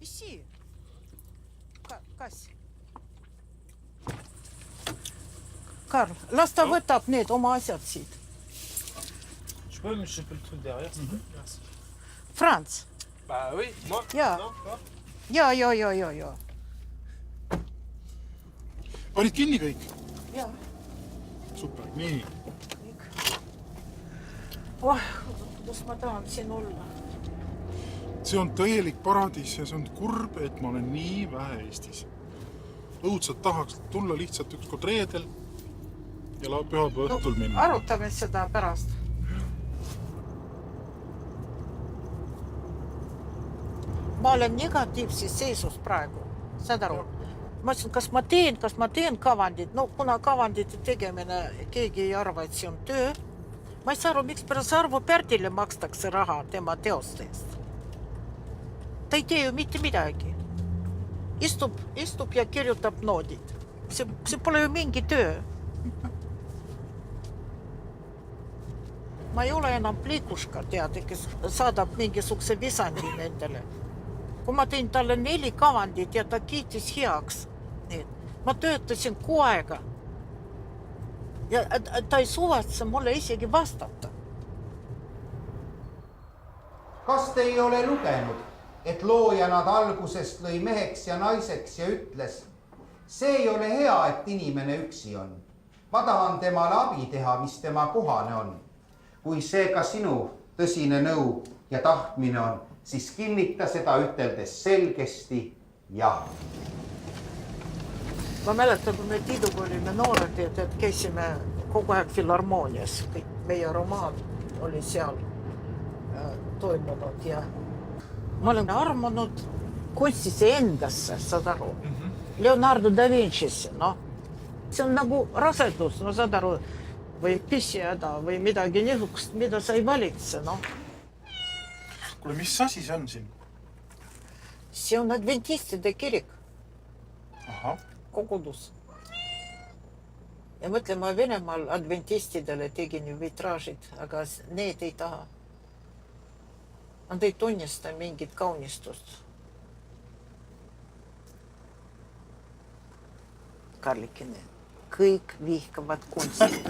Ici. Kass. Karl, las ta võtab need oma asjad siit. Je peux me choper le truc derrière, s'il te plaît. Merci. Franz. Bah oui, moi. Jaa. Non, toi. Joo. Panid kinni kõik? Jaa. Super, nii. Oh, kus ma tahan siin olla. See on tõelik paradiis ja see on kurb, et ma olen nii vähe Eestis. Õudselt tahaks tulla lihtsalt ükskord reedel ja pühapäeva õhtul minna. Arutame seda pärast. Ma olen negatiivses seisus praegu. Saad aru? Ma ütlesin, kas ma teen kavandit. No kuna kavandite tegemine keegi ei arva, et see on töö. Ma ei saa aru, miks pärast Arvo Pärdile makstakse raha tema teoste eest. Ta ei tee ju mitte midagi. Istub ja kirjutab noodid. See pole ju mingi töö. Ma ei ole enam pliikuška, tead, kes saadab mingisuguse visandi nendele. Kui ma tein talle 4 kavandit ja ta kiitis heaks, ma töötasin kuu aega. Ja ta ei suvatse mulle isegi vastata. Kas te ei ole lugenud, et looja nad algusest lõi meheks ja naiseks ja ütles, see ei ole hea, et inimene üksi on. Ma tahan temale abi teha, mis tema kohane on. Kui see ka sinu tõsine nõu ja tahtmine on, siis kinnita seda üteldes selgesti jah. Ma mäletan, kui me Tiiduga olime noored, et käisime kogu aeg filharmoonias. Kõik meie romaan oli seal toimunud ja ma olen armunud kunstisse endasse, saad aru. Leonardo da Vincisse, noh. See on nagu rasedus, no saad aru, või pissihäda või midagi niisugust, mida sa ei valitse, noh. Kuule, mis asi see on siin? See on adventistide kirik. Aha. Kogudus. Ja mõtlen, ma Venemaal adventistidele tegin ju vitraažid, aga need ei taha. Nad ei tunnista mingit kaunistust. Karlikene, kõik vihkavad kunsti.